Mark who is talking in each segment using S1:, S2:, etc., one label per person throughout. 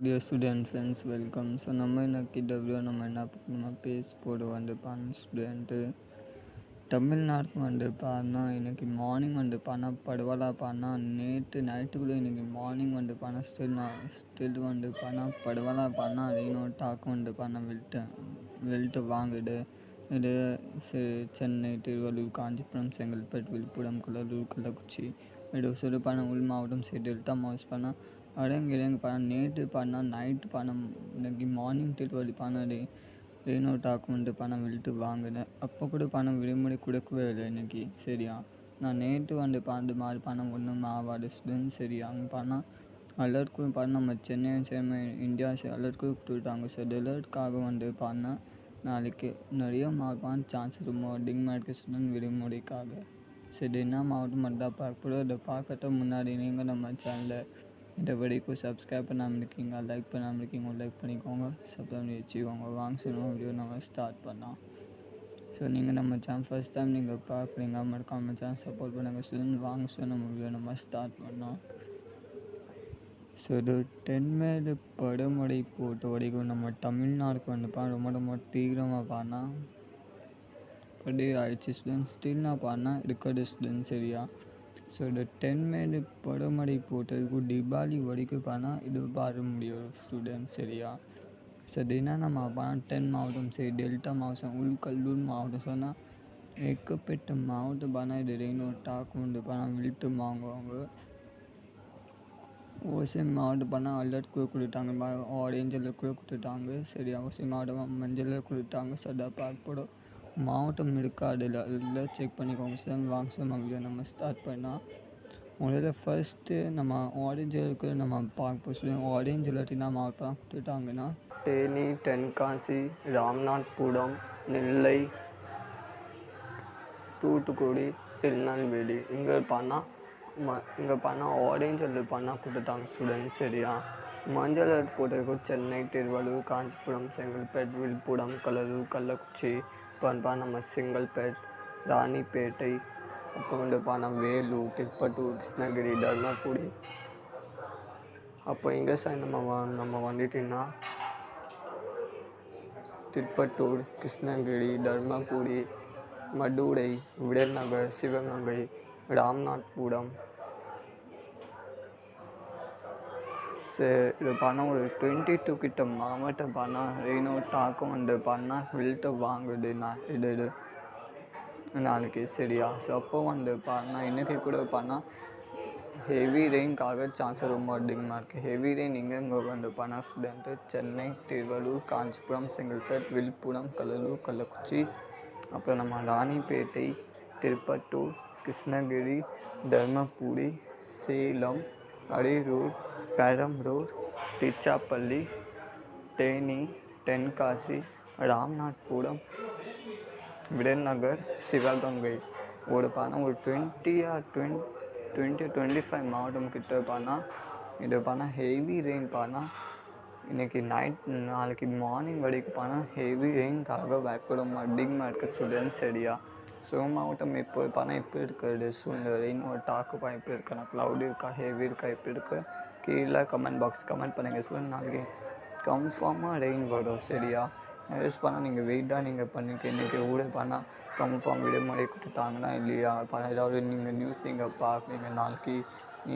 S1: Dear student friends welcome. So நம்ம இன்னைக்கு நம்ம என்ன நம்ம பேஸ் போர்டு வந்து பண்ண ஸ்டூடெண்ட்டு தமிழ்நாட்டுக்கு வந்து பார்த்தா இன்றைக்கி மார்னிங் வந்து பண்ணால் படுவாலா பண்ணா நேற்று நைட்டுக்குள்ளே இன்றைக்கி மார்னிங் வந்து பண்ணால் ஸ்டில் வந்து பண்ணால் படுவாலா பண்ணா இன்னொரு டாக்கு வந்து பண்ண வெல்ட்டு வாங்குது. இது சென்னை, திருவள்ளூர், காஞ்சிபுரம், செங்கல்பட்டு, விழுப்புரம், கடலூர், கள்ளக்குறிச்சி, இது பண்ண உள் மாவட்டம் சைடு டெல்டா மாவட்டம் பண்ணால் அடங்கிடங்கு பண்ண நேற்று பண்ணால் நைட்டு பணம் இன்னைக்கு மார்னிங் திருவள்ளி பண்ணது ரெயினோ டாக்குமெண்ட்டு பணம் விழுட்டு வாங்கினேன். அப்போ கூட பணம் விடுமுறை கொடுக்கவே இல்லை இன்றைக்கி. சரியா, நான் நேற்று வந்து பன்னெண்டு மாதிரி பணம் ஒன்றும் ஆகாது ஸ்டூடெண்ட். சரியா, அங்கே பண்ணால் அலர்ட் கூட பண்ண நம்ம சென்னை இந்தியா அலர்ட் கூட கொடுத்துட்டாங்க. ஸோ அலர்ட்காக வந்து பண்ணால் நாளைக்கு நிறைய மாவட்டம் சான்சஸ் ரொம்ப அதிகமாக இருக்குது ஸ்டூடெண்ட் விடுமுறைக்காக. சரி, என்ன மாவட்டம் மட்டும் பார்க்க அதை பார்க்கட்ட முன்னாடி நீங்கள் நம்ம சேனலை இந்த வரைக்கும் சப்ஸ்கிரைப் பண்ணாமல் இருக்கீங்க, லைக் பண்ணாமல் இருக்கீங்க, லைக் பண்ணிக்கோங்க, சப்ஸ்கிரைப் பண்ணி வச்சுக்கோங்க. வாங்க சொன்ன வீடியோ நம்ம ஸ்டார்ட் பண்ணலாம். ஸோ நீங்கள் நம்ம சேனல் ஃபஸ்ட் டைம் நீங்கள் பார்க்குறீங்க மறக்காம நம்ம சேனல் சப்போர்ட் பண்ணுங்கள் ஸ்டூடெண்ட். வாங்க சொன்ன வீடியோ நம்ம ஸ்டார்ட் பண்ணோம். ஸோ இது தென்மேற்கு பருவமழை பொறுத்த வரைக்கும் நம்ம தமிழ்நாடுக்கு வந்து ரொம்ப தீவிரமாக பாடினா படி ஆயிடுச்சு ஸ்டூடெண்ட். ஸ்டில் நான் பாடினா இருக்கிறது ஸ்டூடெண்ட். சரியா, ஸோ இந்த தென்மேற்கு பருவமழை பொறுத்தவரைக்கும் தீபாவளி வரைக்கும் பண்ணால் இது பாட முடியும் ஸ்டூடெண்ட். சரியா, ஸோ அது என்ன நம்ம பண்ணால் 10 மாவட்டம் சரி டெல்டா மாவட்டம் உள்கல்லூர் மாவட்டம் சொன்னால் ஏகப்பட்ட மாவட்டம் பண்ணால் இது ரெயினோட டாக்கு வந்து பண்ணால் விழுத்து வாங்குவாங்க. ஓசை மாவட்டம் பண்ணால் அலர்ட் கூட கொடுத்தாங்க, ஆரேஞ்ச் அலர்ட் கூட கொடுத்துட்டாங்க. சரியா, ஓசை மாவட்டம் மஞ்சள் கொடுத்தாங்க. ஸோ அதை பார்க்கப்படும் மாவட்டம் இருக்காது அதில் செக் பண்ணிக்கோங்க சார். வாங்க சார் நம்ம ஸ்டார்ட் பண்ணால் முதல்ல ஃபஸ்ட்டு நம்ம ஆரேஞ்ச் அலர்ட் நம்ம பார்க்க சொல்லுவோம். ஆரேஞ்ச் அலர்ட் என்ன மாவட்டம் கொடுத்துட்டாங்கன்னா தேனி, தென்காசி, ராமநாதபுரம், நெல்லை, தூத்துக்குடி, திருநெல்வேலி இங்கே பண்ணால் ஆரேஞ்ச் அலர்ட் பண்ணால் கொடுத்துட்டாங்க ஸ்டூடெண்ட். சரியா, மஞ்சள் அலர்ட் போட்டிருக்கோம் சென்னை, திருவள்ளூர், காஞ்சிபுரம், செங்கல்பட்டு, விழுப்புரம், கடலூர், கள்ளக்குறிச்சி, இப்போ நம்ம செங்கல்பட்டு, ராணிப்பேட்டை, அப்போ வந்து பண்ணால் வேலூர், திருப்பத்தூர், கிருஷ்ணகிரி, தர்மபுரி. அப்போ எங்கே சார் நம்ம வந்துட்டிங்கன்னா திருப்பத்தூர், கிருஷ்ணகிரி, தர்மபுரி, மதுரை, விருதுநகர், சிவகங்கை, ராமநாதபுரம். இது பண்ணால் ஒரு 22 கிட்ட மாவட்டம் பண்ணால் ரெயினோ டாக்கும் வந்து பண்ணால் விழுத்து வாங்குது இது நாளைக்கு. சரியா, ஸோ அப்போ வந்து பண்ணால் இன்றைக்கி கூட பண்ணால் ஹெவி ரெயின்காக சான்ஸ் ரொம்ப அதிகமாக இருக்குது. ஹெவி ரெயின் இங்கே வந்து பண்ணால் ஸ்டூடெண்ட்டு சென்னை, திருவள்ளூர், காஞ்சிபுரம், செங்கல்பட்டு, விழுப்புரம், கடலூர், கள்ளக்குறிச்சி, அப்புறம் நம்ம ராணிப்பேட்டை, திருப்பத்தூர், கிருஷ்ணகிரி, தர்மபுரி, சேலம், அரியலூர், பெரம்பலூர், திருச்சிராப்பள்ளி, தேனி, தென்காசி, ராமநாதபுரம், விருதுநகர், சிவகங்கை ஒரு பண்ணால் ஒரு 25 மாவட்டம் கிட்ட பண்ணால் இது பண்ணால் ஹெவி ரெயின் பண்ணால் இன்றைக்கி நாளைக்கு மார்னிங் வரைக்கும் பண்ணால் ஹெவி ரெயின்காக வேக்கூடம் அதிகமாக இருக்குது ஸ்டூடெண்ட். சரியா, ஸோ மாவட்டம் இப்போ பண்ணால் எப்படி இருக்கிறது சூழ்நிலை ரெயினோட டாக்கு எப்படி இருக்குன்னா க்ளவுட் இருக்கா, ஹெவி இருக்கா, எப்படி இருக்குது கீழே கமெண்ட் பாக்ஸ் கமெண்ட் பண்ணுங்கள் ஸ்டூடெண்ட். நாளைக்கு கன்ஃபார்மாக ரெயின் வரும். சரியா, யூஸ் பண்ணால் நீங்கள் வெயிட்டாக நீங்கள் பண்ணிக்க இன்றைக்கி ஊட பண்ணால் கன்ஃபார்ம் விடுமுறை கொடுத்துட்டாங்கன்னா இல்லையா பண்ணால் ஏதாவது நீங்கள் நியூஸ் நீங்கள் பார்க்குறீங்க நாளைக்கு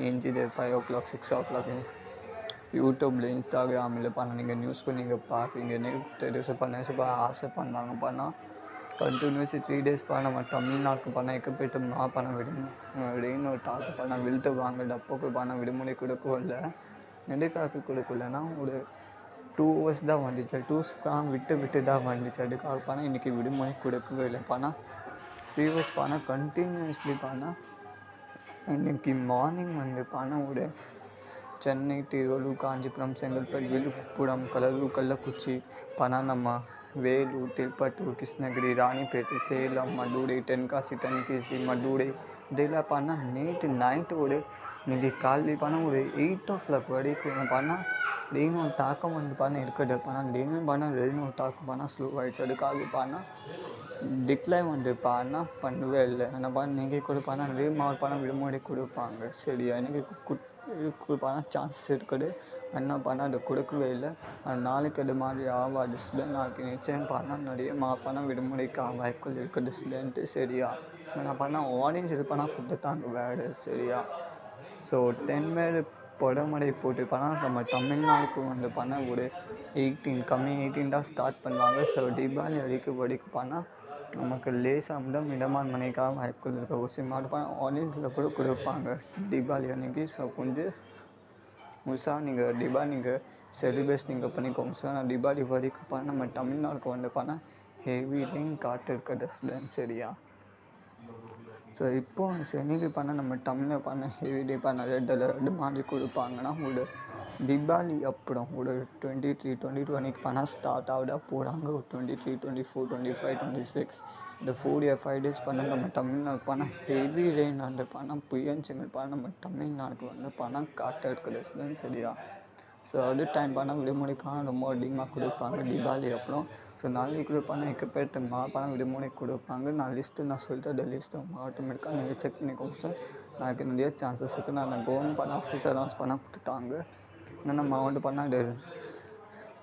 S1: இன்ஜிது 5 o'clock 6 o'clock யூடியூப்பில் இன்ஸ்டாகிராமில் பண்ணால் நீங்கள் நியூஸ்க்கு நீங்கள் பார்க்குறீங்க. நியூஸ் ஆசை பண்ணாங்க பண்ணால் கண்டினியூஸ் 3 days நம்ம தமிழ்நாட்டுக்கு பண்ணால் எக்கப்பிட்டமாக பணம் ரெயினோட டாக்கு பண்ணால் விழுத்து வாங்குறது. அப்போக்கு பண்ணால் விடுமுறை கொடுக்கல, எதுக்காக கொடுக்கலன்னா ஒரு 2 hours தான் வந்துச்சு. 2 hours விட்டு தான் வந்துச்சு. அதுக்காக பண்ணால் இன்றைக்கி விடுமுறை கொடுக்கவே இல்லை. பண்ணால் 3 hours பண்ணால் கண்டினியூஸ்லி பண்ணால் இன்றைக்கி மார்னிங் வந்து பண்ணால் ஒரு சென்னை, திருவள்ளூர், காஞ்சிபுரம், செங்கல்பட்டு, விழுப்புரம், கடலூர், கள்ளக்குறிச்சி பண்ணால் நம்ம வேலூர், திருப்பத்தூர், கிருஷ்ணகிரி, ராணிப்பேட்டை, சேலம், மதுரை, தென்காசி, மதுரை இதெல்லாம் பண்ணால் நேற்று நைட்டு ஒரு இன்றைக்கி காலையில் பண்ணால் ஒரு 8 o'clock வரைக்கும் பண்ணால் ரெயினோட தாக்கம் வந்து பண்ணால் இருக்கிறது பண்ணால் தினம் பண்ணால் ரெயினோட தாக்கம் பண்ணால் ஸ்லோ ஆகிடுச்சு. அதுக்காக பண்ணால் டிக்ளைன் வந்து பண்ணவே இல்லை. ஆனால் இன்றைக்கி கூட பண்ணால் மாவட்டம் விடுமுறை கொடுப்பாங்க. சரியா, இன்றைக்கி பண்ணால் சான்சஸ் இருக்குது. என்ன பண்ணால் அது கொடுக்கவே இல்லை. நாளைக்கு அது மாதிரி ஆகாது ஸ்டூடெண்ட். நாளைக்கு நிச்சயம் பண்ணால் நிறைய மார்க் பண்ணால் விடுமுறைக்கு வாய்ப்புகள் இருக்குது ஸ்டூடெண்ட்டு. சரியா? என்ன பண்ணால் ஆரஞ்சு இது பண்ணால் கொடுத்துட்டாங்க வேறு. சரியா? ஸோ 10 பேர் பொடமடை போட்டு பண்ணால் நம்ம தமிழ்நாடுக்கு வந்து பண்ணால் ஒரு 18 கம்மிங் 18 தான் ஸ்டார்ட் பண்ணுவாங்க. ஸோ தீபாவளி வரைக்கும் பண்ணால் நமக்கு லேசாக இருந்தால் மிதமான மணிக்காக வாய்ப்புகள் இருக்குது. ஒரு சில மாடு பண்ணால் ஆரஞ்சில் கூட கொடுப்பாங்க தீபாவளி அன்றைக்கி. ஸோ கொஞ்சம் முழுசாக நீங்கள் தீபாவளி நீங்கள் செலிப்ரேட் நீங்கள் பண்ணிக்கோங்க. ஸோ நான் தீபாவளி வரைக்கும் பண்ணால் நம்ம தமிழ்நாடுக்கு வந்து பண்ணால் ஹெவி ரெயின் காத்திருக்குது ஸ்டூடெண்ட். சரியா? ஸோ இப்போது சென்னைக்கு பண்ணால் நம்ம தமிழில் பண்ண ஹெவி டே பண்ண ரெட் அலர்ட் மாதிரி கொடுப்பாங்கன்னா ஒரு தீபாவளி அப்புறம் ஒரு 23, 22 அன்றைக்கி பண்ணால் ஸ்டார்ட் ஆகுதா போகிறாங்க. ஒரு 23, 24, 25, 26 இந்த 4 days பண்ணால் நம்ம தமிழ்நாடு பண்ணால் ஹெவி ரெயின் வந்து பண்ணால் புயல் பண்ணால் நம்ம தமிழ்நாடுக்கு வந்து பண்ணால் காற்று இருக்குது. சரியா? ஸோ அது டைம் பண்ணால் விடுமுறைக்காக ரொம்ப அதிகமாக கொடுப்பாங்க தீபாவளி அப்புறம். ஸோ நாளைக்கு கொடுப்பாங்க எக்கப்பேட்டு பணம் விடுமுறை கொடுப்பாங்க. நான் சொல்லிட்டு அந்த லிஸ்ட்டு ஆட்டோமேட்டிக்காக நீங்கள் செக் பண்ணிக்கோங்க சார். நாளைக்கு நிறைய சான்சஸ் இருக்குது. நான் கவர்மெண்ட் பண்ண ஆஃபீஸர் அனௌன்ஸ் பண்ண கொடுத்துட்டாங்க. என்னென்ன மாவட்டம் பண்ணால் அது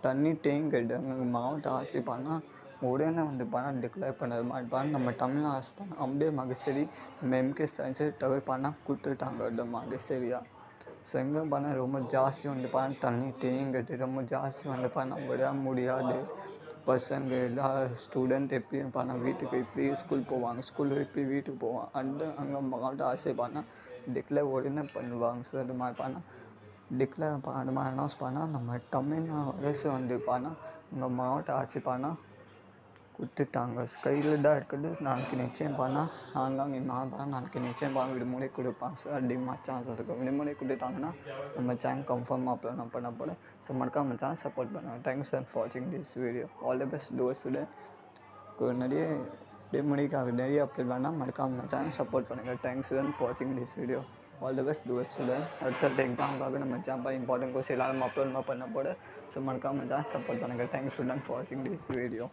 S1: தண்ணி தேங்கிட்டு அங்கே மாவட்ட ஆட்சி பண்ணால் உடனே வந்து பணம் டிக்ளேர் பண்ணுறது மாதிரி பண்ண நம்ம தமிழ்நாடு அரசு பண்ணால் அப்படியே மகசரி நம்ம எம்கே சயின்ஸு டவர் பண்ணால் கொடுத்துட்டாங்க அந்த மாதிரி. சரியா? ஸோ எங்கே பண்ணால் ரொம்ப ஜாஸ்தி வந்து பண்ணால் தண்ணி தேங்கிட்டு ரொம்ப ஜாஸ்தி வந்து பண்ண விட முடியாது. பசங்க எல்லா ஸ்டூடெண்ட் எப்படியும் பண்ணால் வீட்டுக்கு எப்படி ஸ்கூல் போவாங்க, ஸ்கூலில் எப்படி வீட்டுக்கு போவாங்க. அங்கே மாவட்ட ஆசை பண்ணால் டிக்ளேர் உடனே பண்ணுவாங்க. ஸோ அது மாதிரி பண்ணால் டிக்ளேர் அது மாதிரி அனௌன்ஸ் பண்ணால் நம்ம தமிழ்நாடு அரசு வந்து பண்ணால் இங்கே மாவட்ட ஆட்சி பண்ணால் கொடுத்துட்டாங்க. கையில் தான் இருக்குது. நாளைக்கு நிச்சயம் பண்ணால் ஆங்காங்கே மாவட்டம் நாளைக்கு நிச்சயம் பண்ண விடுமுறை கொடுப்பாங்க. ஸோ அதிகமாக சான்ஸ் இருக்குது. விடுமுறை கொடுத்துட்டாங்கன்னா நம்ம சேனல் கன்ஃபார்மாக அப்லோட் பண்ண போகிறேன். ஸோ மறக்காம நம்ம சேனல் சப்போர்ட் பண்ணுங்கள். தேங்க்ஸ் ஃபார் வாட்சிங் this video. All the best to student. நிறைய விடுமுறைக்காக நிறைய அப்லோட் பண்ணால் மறக்காம நம்ம சேனல் சப்போர்ட் பண்ணுங்கள். தேங்க்ஸ் ஃபார் வாட்சிங் this video. All the best to student. அடுத்த எக்ஸாமுக்காக நம்ம சேனல் இம்பார்ட்டன்ட் கோர்ஸ் எல்லாரும் அப்லோட் பண்ண போகிறேன். ஸோ மறக்காம சேனல் சப்போர்ட் பண்ணுங்கள். தேங்க்ஸ் ஃபார் வாட்சிங் திஸ் வீடியோ.